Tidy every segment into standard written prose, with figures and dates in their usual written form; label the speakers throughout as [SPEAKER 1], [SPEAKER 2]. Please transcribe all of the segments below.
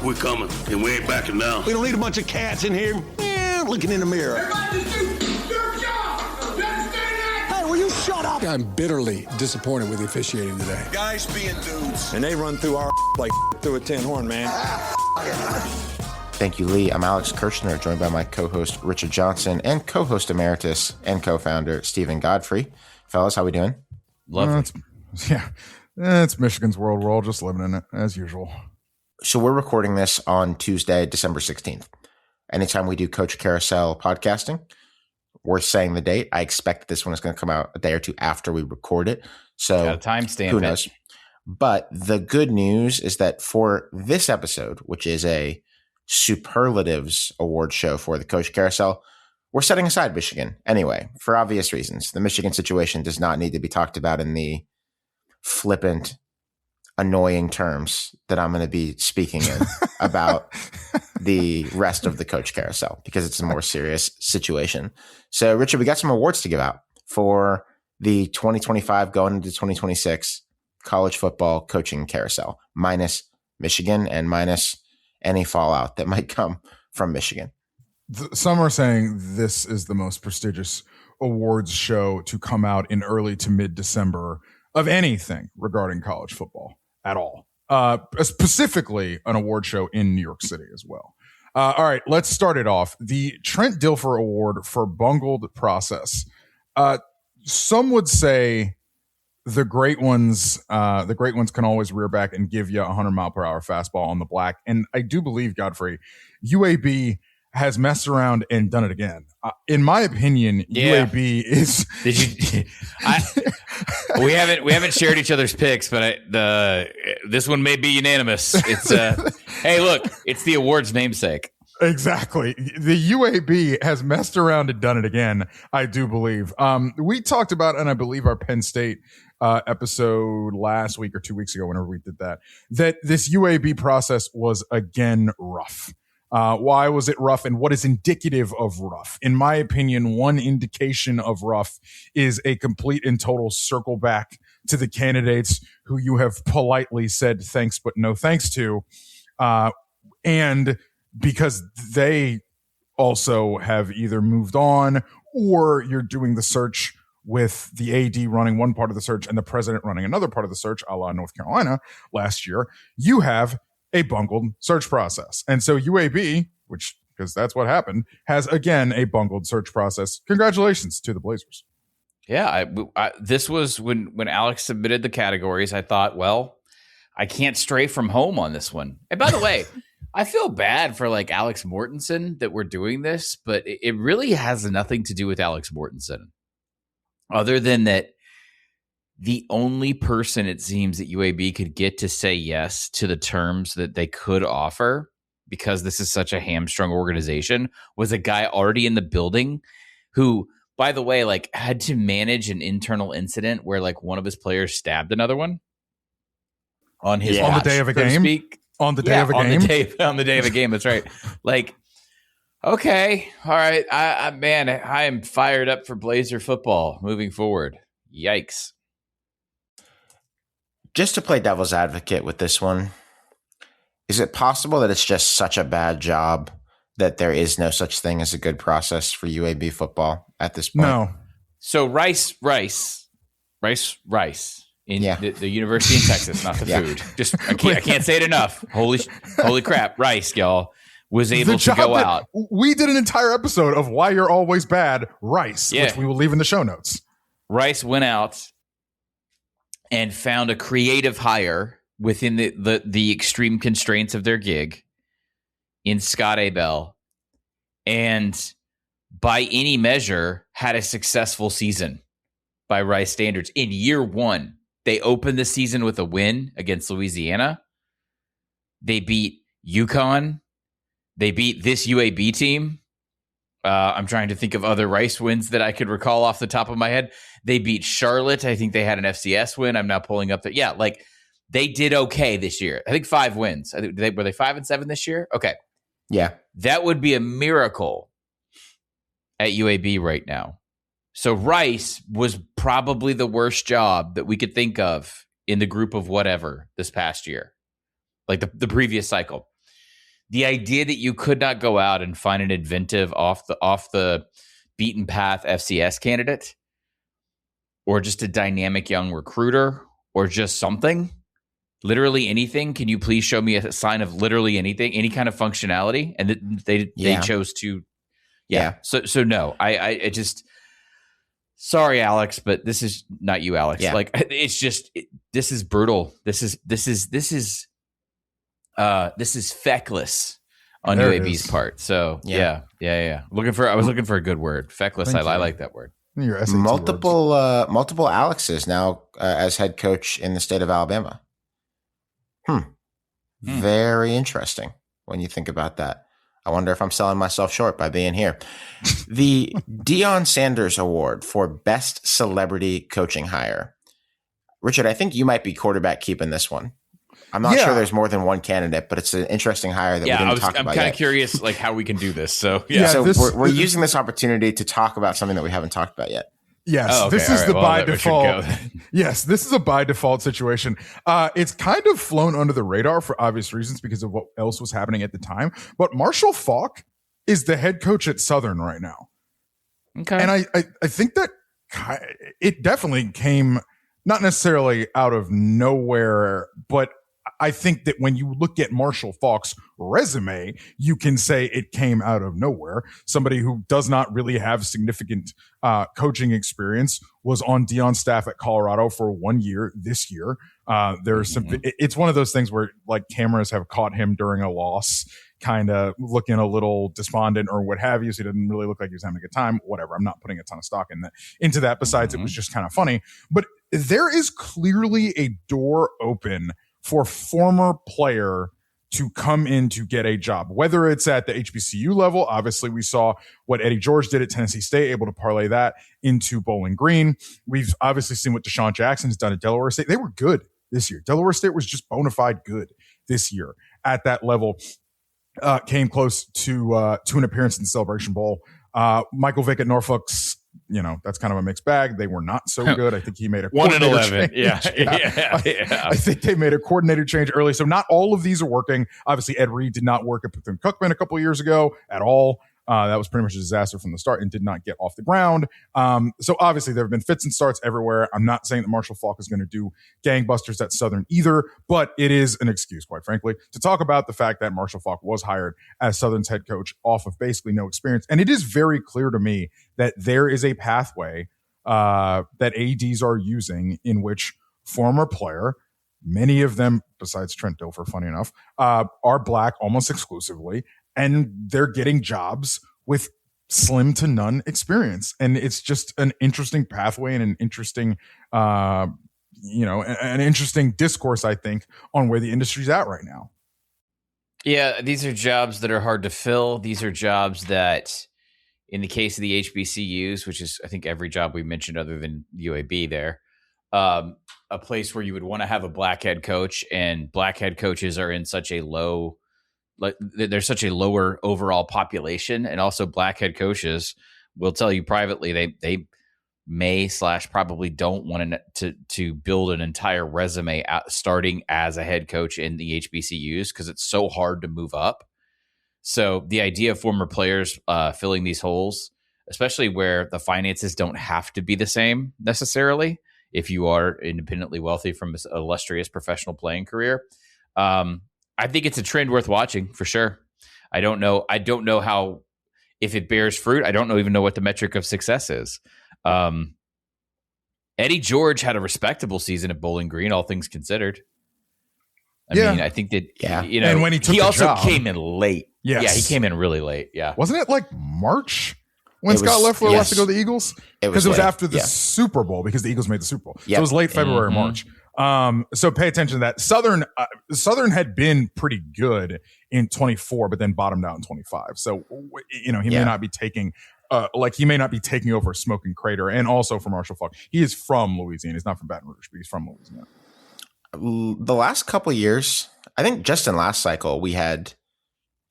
[SPEAKER 1] We're coming, and we ain't backing down.
[SPEAKER 2] We don't need a bunch of cats in here looking in the mirror. Hey, will you shut up?
[SPEAKER 3] I'm bitterly disappointed with the officiating today.
[SPEAKER 2] Guys being dudes.
[SPEAKER 4] And they run through our like through a tin horn, man.
[SPEAKER 5] Thank you, Lee. I'm Alex Kirshner, joined by my co-host Richard Johnson and co-host emeritus and co-founder Stephen Godfrey. Fellas, how we doing?
[SPEAKER 6] Lovely. It's Michigan's world. We're all just living in it, as usual.
[SPEAKER 5] So we're recording this on Tuesday, December 16th. Anytime we do Coach Carousel podcasting, we're saying the date. I expect this one is going to come out a day or two after we record it. So
[SPEAKER 7] timestamp
[SPEAKER 5] who knows? But the good news is that for this episode, which is a Superlatives award show for the Coach Carousel, we're setting aside Michigan anyway, for obvious reasons. The Michigan situation does not need to be talked about in the flippant, annoying terms that I'm going to be speaking in about the rest of the Coach Carousel, because it's a more serious situation. So, Richard, we got some awards to give out for the 2025 going into 2026 college football coaching carousel, minus Michigan and minus any fallout that might come from Michigan.
[SPEAKER 6] Some are saying this is the most prestigious awards show to come out in early to mid-December of anything regarding college football at all. Specifically an award show in New York City as well. All right, let's start it off. The Trent Dilfer Award for Bungled Process. Some would say the great ones can always rear back and give you a 100-mile-per-hour fastball on the black. And I do believe, Godfrey, UAB has messed around and done it again. In my opinion, UAB is.
[SPEAKER 7] We haven't shared each other's picks, but this one may be unanimous. It's hey, look, it's the award's namesake.
[SPEAKER 6] Exactly. The UAB has messed around and done it again, I do believe. We talked about, and I believe our Penn State episode last week or 2 weeks ago, whenever we did that this UAB process was again rough. Why was it rough, and what is indicative of rough? In my opinion, one indication of rough is a complete and total circle back to the candidates who you have politely said thanks but no thanks to, and because they also have either moved on, or you're doing the search with the AD running one part of the search and the president running another part of the search, a la North Carolina last year. You have a bungled search process. And so UAB, because that's what happened, has again a bungled search process. Congratulations to the Blazers.
[SPEAKER 7] Yeah, this was when Alex submitted the categories. I thought, well, I can't stray from home on this one. And by the way, I feel bad for like Alex Mortensen that we're doing this, but it really has nothing to do with Alex Mortensen, other than that the only person it seems that UAB could get to say yes to the terms that they could offer, because this is such a hamstrung organization, was a guy already in the building who, by the way, like had to manage an internal incident where like one of his players stabbed another one on his watch,
[SPEAKER 6] on the day of a game. On the day of a game?
[SPEAKER 7] On the day of a game, that's right. Like, okay, all right. I am fired up for Blazer football moving forward. Yikes.
[SPEAKER 5] Just to play devil's advocate with this one, is it possible that it's just such a bad job that there is no such thing as a good process for UAB football at this point?
[SPEAKER 6] No.
[SPEAKER 7] So Rice. In the university in Texas, not the food. Just I can't say it enough. Holy crap, Rice, y'all, was able to go out.
[SPEAKER 6] We did an entire episode of Why You're Always Bad, Rice, which we will leave in the show notes.
[SPEAKER 7] Rice went out and found a creative hire within the extreme constraints of their gig in Scott Abel, and by any measure had a successful season by Rice standards. In year one, they opened the season with a win against Louisiana. They beat UConn. They beat this UAB team. I'm trying to think of other Rice wins that I could recall off the top of my head. They beat Charlotte. I think they had an FCS win. I'm now pulling up they did okay this year. I think 5 wins. Were they 5-7 this year? Okay.
[SPEAKER 5] Yeah.
[SPEAKER 7] That would be a miracle at UAB right now. So Rice was probably the worst job that we could think of in the group of whatever this past year, like the previous cycle. the idea that you could not go out and find an inventive off the beaten path FCS candidate, or just a dynamic young recruiter, or just something, literally anything. Can you please show me a sign of literally anything, any kind of functionality? And they chose to, So no, I just, sorry, Alex, but this is not you, Alex.
[SPEAKER 5] Yeah.
[SPEAKER 7] Like, it's just, this is brutal. This is feckless on
[SPEAKER 6] There it
[SPEAKER 7] UAB's
[SPEAKER 6] is.
[SPEAKER 7] part. So yeah. I was looking for a good word. Feckless. I like that word.
[SPEAKER 6] Your SAT
[SPEAKER 5] Multiple Alexes now as head coach in the state of Alabama. Very interesting when you think about that. I wonder if I'm selling myself short by being here. The Deion Sanders Award for Best Celebrity Coaching Hire. Richard, I think you might be quarterback keeping this one. I'm not sure there's more than one candidate, but it's an interesting hire that we didn't talk about yet.
[SPEAKER 7] I'm kind of curious, like, how we can do this. So
[SPEAKER 5] we're using this opportunity to talk about something that we haven't talked about yet.
[SPEAKER 6] Yes, this is by default. Yes, this is a by default situation. It's kind of flown under the radar for obvious reasons because of what else was happening at the time. But Marshall Faulk is the head coach at Southern right now.
[SPEAKER 7] Okay.
[SPEAKER 6] And I think that it definitely came not necessarily out of nowhere, but I think that when you look at Marshall Faulk's resume, you can say it came out of nowhere. Somebody who does not really have significant coaching experience, was on Deion's staff at Colorado for 1 year this year. There's some, it's one of those things where like cameras have caught him during a loss, kind of looking a little despondent or what have you. So he didn't really look like he was having a good time. Whatever. I'm not putting a ton of stock into that. Besides, it was just kind of funny. But there is clearly a door open for former player to come in to get a job, whether it's at the HBCU level. Obviously, we saw what Eddie George did at Tennessee State, able to parlay that into Bowling Green. We've obviously seen what Deshaun Jackson's done at Delaware State. They were good this year. Delaware State was just bona fide good this year at that level. Came close to an appearance in the Celebration Bowl. Michael Vick at Norfolk's, that's kind of a mixed bag. They were not so good. I think he made a
[SPEAKER 7] 1-11.
[SPEAKER 6] Change. I think they made a coordinator change early. So not all of these are working. Obviously, Ed Reed did not work at Bethune-Cookman a couple of years ago at all. That was pretty much a disaster from the start and did not get off the ground. So obviously there have been fits and starts everywhere. I'm not saying that Marshall Faulk is going to do gangbusters at Southern either, but it is an excuse, quite frankly, to talk about the fact that Marshall Faulk was hired as Southern's head coach off of basically no experience. And it is very clear to me that there is a pathway that ADs are using in which former player, many of them, besides Trent Dilfer, funny enough, are Black almost exclusively, and they're getting jobs with slim to none experience. And it's just an interesting pathway and an interesting, an interesting discourse, I think, on where the industry's at right now.
[SPEAKER 7] Yeah, these are jobs that are hard to fill. These are jobs that, in the case of the HBCUs, which is, I think, every job we mentioned other than UAB there, a place where you would want to have a Black head coach, and Black head coaches are in such a low, like there's such a lower overall population, and also Black head coaches will tell you privately they may / probably don't want to build an entire resume starting as a head coach in the HBCUs because it's so hard to move up. So the idea of former players filling these holes, especially where the finances don't have to be the same necessarily, if you are independently wealthy from an illustrious professional playing career, I think it's a trend worth watching for sure. I don't know how, if it bears fruit. I don't even know what the metric of success is. Eddie George had a respectable season at Bowling Green, all things considered. I mean, I think that,
[SPEAKER 6] and when he
[SPEAKER 7] also
[SPEAKER 6] job,
[SPEAKER 7] came in late.
[SPEAKER 6] Yes.
[SPEAKER 7] Yeah, he came in really late. Yeah.
[SPEAKER 6] Wasn't it like March when Scott Leffler left to go to the Eagles? Because it was after the Super Bowl, because the Eagles made the Super Bowl. So it was late February, March. So pay attention to that. Southern had been pretty good in 24, but then bottomed out in 25. So, he may not be taking, he may not be taking over a smoking crater. And also for Marshall Faulk, he is from Louisiana. He's not from Baton Rouge, but he's from Louisiana.
[SPEAKER 5] The last couple of years, I think just in last cycle, we had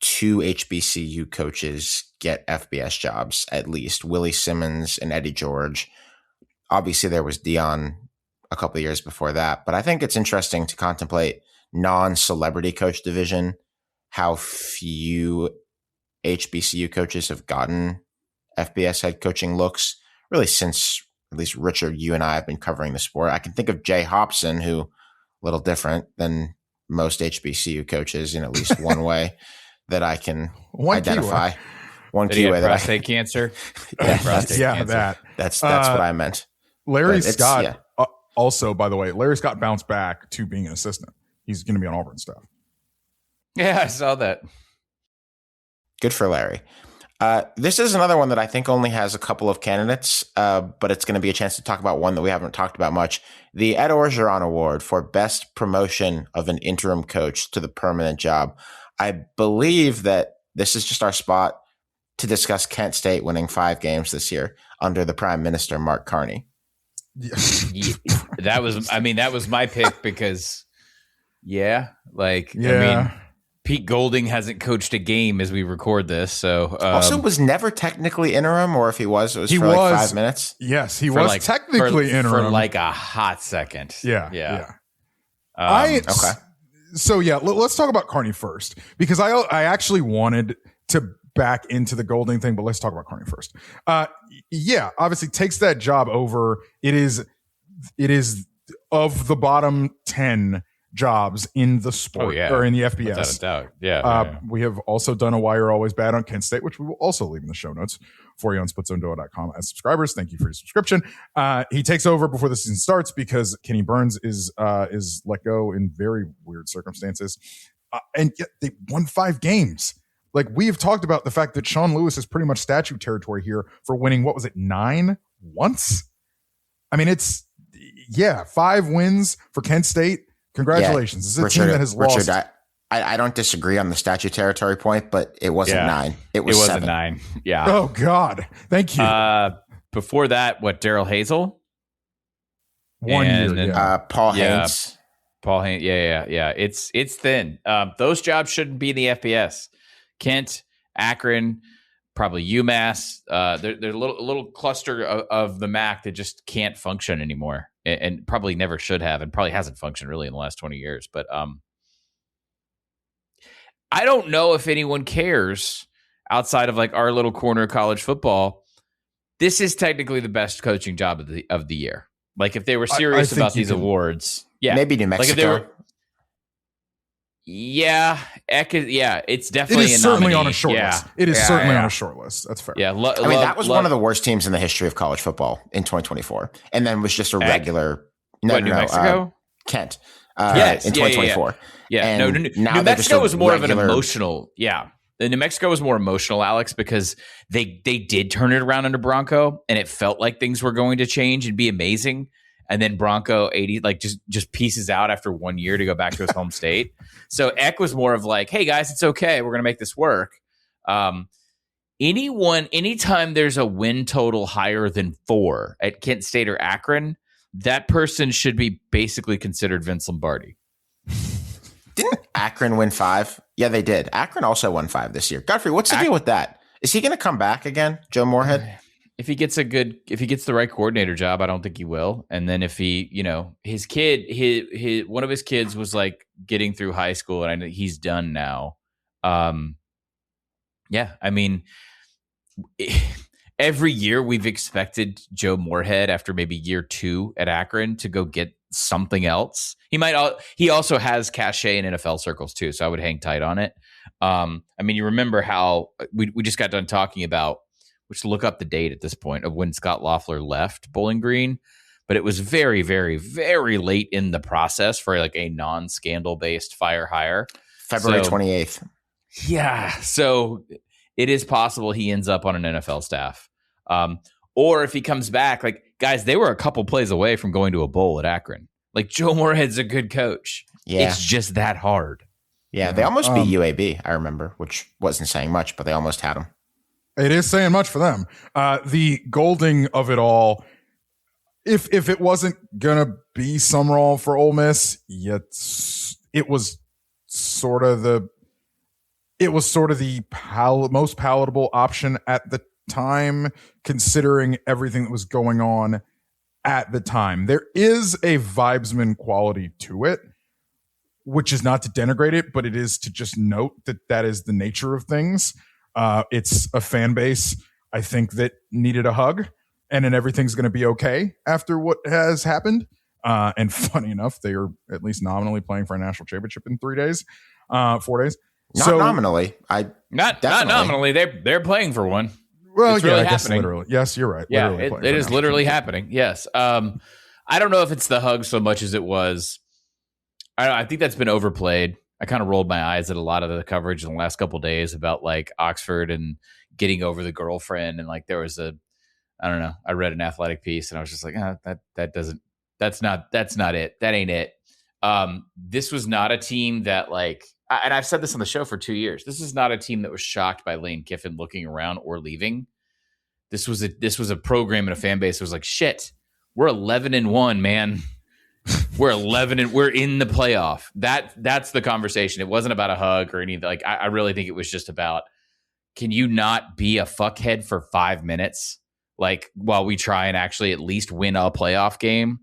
[SPEAKER 5] 2 HBCU coaches get FBS jobs, at least Willie Simmons and Eddie George. Obviously there was Deion a couple of years before that, but I think it's interesting to contemplate non-celebrity coach division how few HBCU coaches have gotten FBS head coaching looks, really since at least Richard, you and I have been covering the sport. I can think of Jay Hobson, who a little different than most HBCU coaches in at least one way that I can identify. One key way that
[SPEAKER 7] prostate cancer.
[SPEAKER 5] That's what I meant.
[SPEAKER 6] Larry Scott also, by the way, Larry Scott bounced back to being an assistant. He's going to be on Auburn staff.
[SPEAKER 7] Yeah, I saw that.
[SPEAKER 5] Good for Larry. This is another one that I think only has a couple of candidates, but it's going to be a chance to talk about one that we haven't talked about much. The Ed Orgeron Award for Best Promotion of an Interim Coach to the Permanent Job. I believe that this is just our spot to discuss Kent State winning 5 games this year under the Prime Minister, Mark Carney.
[SPEAKER 7] Yeah, that was my pick because, Pete Golding hasn't coached a game as we record this. So
[SPEAKER 5] also was never technically interim, or if he was, it was for 5 minutes.
[SPEAKER 6] Yes, he was technically interim
[SPEAKER 7] for like a hot second.
[SPEAKER 6] Yeah.
[SPEAKER 5] Okay.
[SPEAKER 6] So let's talk about Carney first, because I actually wanted to back into the Golding thing, but let's talk about Carney first. Obviously takes that job over. It is of the bottom 10 jobs in the sport or in the FBS.
[SPEAKER 7] Without a doubt. Yeah.
[SPEAKER 6] We have also done a Why You're Always Bad on Kent State, which we will also leave in the show notes for you on splitzonedoa.com as subscribers. Thank you for your subscription. He takes over before the season starts because Kenny Burns is let go in very weird circumstances. And yet they won 5 games. Like, we have talked about the fact that Sean Lewis is pretty much statue territory here for winning, 9 once? I mean, 5 wins for Kent State. Congratulations. This is a team that has lost.
[SPEAKER 5] I don't disagree on the statue territory point, but it wasn't 9. It was 7.
[SPEAKER 7] 9. Yeah.
[SPEAKER 6] Oh, God. Thank you.
[SPEAKER 7] Before that, Daryl Hazel?
[SPEAKER 6] 1 year.
[SPEAKER 5] Paul Haynes.
[SPEAKER 7] Paul Haynes. Yeah. It's thin. Those jobs shouldn't be in the FBS. Kent, Akron, probably UMass. They're a little cluster of the MAC that just can't function anymore, and probably never should have, and probably hasn't functioned really in the last 20 years. But I don't know if anyone cares outside of like our little corner of college football. This is technically the best coaching job of the year. Like, if they were serious about these awards,
[SPEAKER 5] maybe New Mexico.
[SPEAKER 7] Like if they were, it's definitely.
[SPEAKER 6] It is certainly on a short list. It is certainly on a short list. That's fair.
[SPEAKER 5] Yeah, that was one of the worst teams in the history of college football in 2024, and then was just a regular.
[SPEAKER 7] New Mexico,
[SPEAKER 5] Kent. In 2024.
[SPEAKER 7] New Mexico was more of an emotional. Yeah, the New Mexico was more emotional, Alex, because they did turn it around under Bronco, and it felt like things were going to change and be amazing. And then Bronco 80 just pieces out after 1 year to go back to his home state. So Eck was more of like, hey guys, it's okay. We're going to make this work. Anytime there's a win total higher than 4 at Kent State or Akron, that person should be basically considered Vince Lombardi.
[SPEAKER 5] Didn't Akron win 5? Yeah, they did. Akron also won 5 this year. Godfrey, what's the deal with that? Is he going to come back again, Joe Moorhead?
[SPEAKER 7] If he gets the right coordinator job, I don't think he will. And then if he, his kid, one of his kids was like getting through high school, and I know he's done now. I mean, every year we've expected Joe Moorhead after maybe year 2 at Akron to go get something else. He also has cachet in NFL circles too, so I would hang tight on it. I mean, you remember how we just got done talking about, which look up the date at this point of when Scott Loeffler left Bowling Green, but it was very, very, very late in the process for like a non-scandal based fire hire.
[SPEAKER 5] February 28th.
[SPEAKER 7] Yeah. So it is possible he ends up on an NFL staff. Or if he comes back, like, guys, they were a couple plays away from going to a bowl at Akron. Like, Joe Moorhead's a good coach.
[SPEAKER 5] Yeah.
[SPEAKER 7] It's just that hard.
[SPEAKER 5] Yeah. They almost beat UAB, I remember, which wasn't saying much, but they almost had him.
[SPEAKER 6] It is saying much for them. The Golding of it all, if it wasn't gonna be Summerall for Ole Miss, yet it was sort of the most palatable option at the time, considering everything that was going on at the time. There is a vibesman quality to it, which is not to denigrate it, but it is to just note that is the nature of things. It's a fan base, I think, that needed a hug, and then everything's going to be okay after what has happened. And funny enough, they are at least nominally playing for a national championship in 4 days.
[SPEAKER 5] Not nominally.
[SPEAKER 7] Not nominally. They're playing for one.
[SPEAKER 6] Well,
[SPEAKER 7] it's
[SPEAKER 6] yeah,
[SPEAKER 7] really
[SPEAKER 6] I guess
[SPEAKER 7] happening.
[SPEAKER 6] literally. Yes, you're right.
[SPEAKER 7] Yeah,
[SPEAKER 6] literally
[SPEAKER 7] it is literally happening. Yes. I don't know if it's the hug so much as it was. I think that's been overplayed. I kind of rolled my eyes at a lot of the coverage in the last couple of days about like Oxford and getting over the girlfriend, and like there was I don't know. I read an athletic piece and I was just like, that's not it. That ain't it. This was not a team that like, and I've said this on the show for 2 years. This is not a team that was shocked by Lane Kiffin looking around or leaving. This was a program and a fan base that was like, shit, we're 11-1, man. We're 11 and we're in the playoff. That's the conversation. It wasn't about a hug or anything. Like I really think it was just about, can you not be a fuckhead for 5 minutes? Like while we try and actually at least win a playoff game.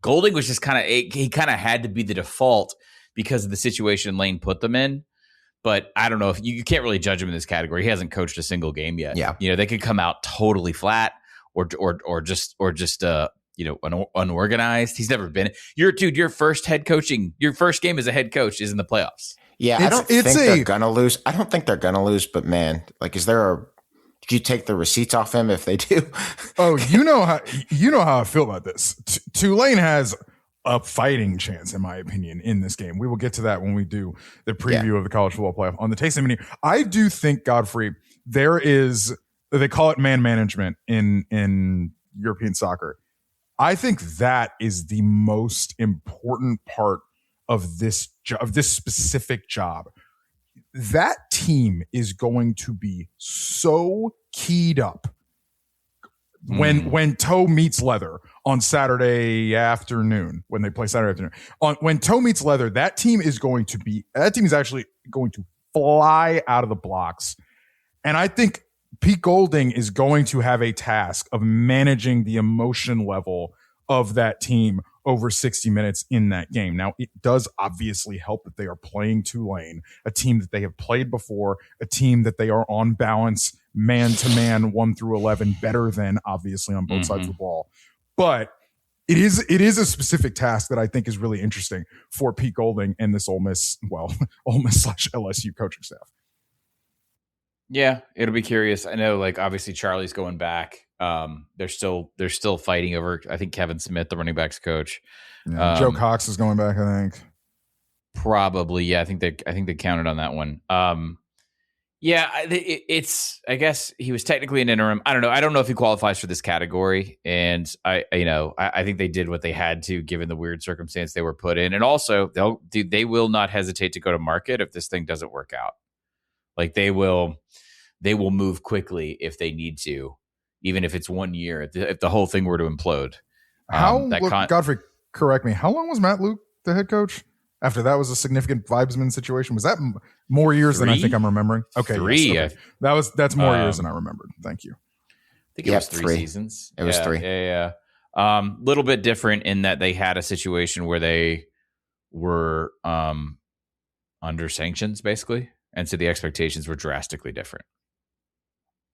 [SPEAKER 7] Golding was just he kind of had to be the default because of the situation Lane put them in. But I don't know if you can't really judge him in this category. He hasn't coached a single game yet. Yeah. You know, they could come out totally flat or just unorganized. He's never been. Your first game as a head coach is in the playoffs.
[SPEAKER 5] Yeah, I don't think they're gonna lose. I don't think they're gonna lose, but man, like, did you take the receipts off him if they do?
[SPEAKER 6] Oh, you know how I feel about this. Tulane has a fighting chance, in my opinion, in this game. We will get to that when we do the preview of the college football playoff on the tasting menu. I do think, Godfrey, they call it man management in European soccer. I think that is the most important part of this specific job. That team is going to be so keyed up when toe meets leather on Saturday afternoon, when they play Saturday afternoon. When toe meets leather, that team is actually going to fly out of the blocks. And I think Pete Golding is going to have a task of managing the emotion level of that team over 60 minutes in that game. Now, it does obviously help that they are playing Tulane, a team that they have played before, a team that they are on balance, man-to-man, 1 through 11, better than, obviously, on both sides of the ball. But it is a specific task that I think is really interesting for Pete Golding and this Ole Miss / LSU coaching staff.
[SPEAKER 7] Yeah, it'll be curious. I know, like, obviously Charlie's going back. They're still fighting over, I think, Kevin Smith, the running backs coach.
[SPEAKER 6] Yeah, Joe Cox is going back, I think.
[SPEAKER 7] Probably, yeah. I think they counted on that one. Yeah, I guess he was technically an interim. I don't know. I don't know if he qualifies for this category, and I think they did what they had to, given the weird circumstance they were put in, and also they will not hesitate to go to market if this thing doesn't work out. Like they will move quickly if they need to, even if it's 1 year. If the whole thing were to implode,
[SPEAKER 6] Godfrey, correct me. How long was Matt Luke the head coach? After that was a significant vibesman situation. Was that more years than I think I'm remembering? Okay,
[SPEAKER 7] 3.
[SPEAKER 6] Yes, okay. That's more years than I remembered. Thank you.
[SPEAKER 7] I think it was 3 seasons.
[SPEAKER 5] It was 3.
[SPEAKER 7] Yeah. Little bit different in that they had a situation where they were under sanctions, basically, and so the expectations were drastically different.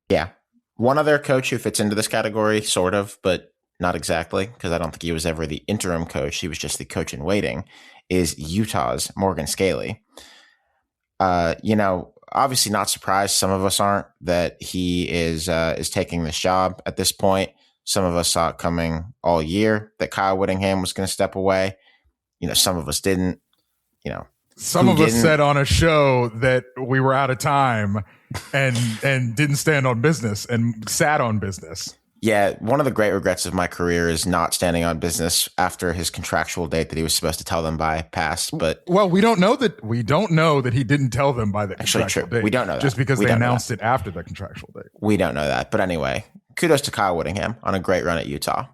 [SPEAKER 5] Yeah. One other coach who fits into this category, sort of, but not exactly, because I don't think he was ever the interim coach. He was just the coach in waiting, is Utah's Morgan Scaley. Obviously not surprised. Some of us aren't that he is taking this job at this point. Some of us saw it coming all year that Kyle Whittingham was going to step away. Some of us didn't.
[SPEAKER 6] Some of us said on a show that we were out of time and didn't stand on business and sat on business.
[SPEAKER 5] Yeah, one of the great regrets of my career is not standing on business after his contractual date that he was supposed to tell them by passed. But
[SPEAKER 6] we don't know that he didn't tell them by the contractual date.
[SPEAKER 5] We don't know that.
[SPEAKER 6] Just because they announced it after the contractual date.
[SPEAKER 5] We don't know that. But anyway, kudos to Kyle Whittingham on a great run at Utah.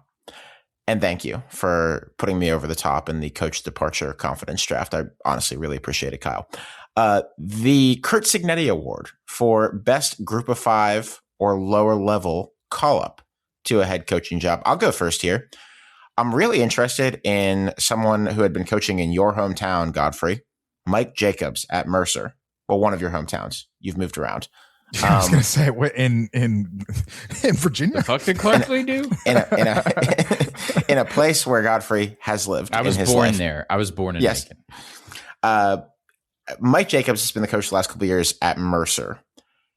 [SPEAKER 5] And thank you for putting me over the top in the coach departure confidence draft. I honestly really appreciate it, Kyle. The Curt Cignetti Award for best group of 5 or lower level call-up to a head coaching job. I'll go first here. I'm really interested in someone who had been coaching in your hometown, Godfrey, Mike Jacobs at Mercer. Well, one of your hometowns. You've moved around.
[SPEAKER 6] I was going to say, what, in Virginia?
[SPEAKER 7] The fuck did Clarkley do?
[SPEAKER 5] In a place where Godfrey has lived.
[SPEAKER 7] I was
[SPEAKER 5] in his
[SPEAKER 7] born
[SPEAKER 5] life.
[SPEAKER 7] there. I was born in
[SPEAKER 5] Yes.
[SPEAKER 7] Macon.
[SPEAKER 5] Mike Jacobs has been the coach the last couple of years at Mercer.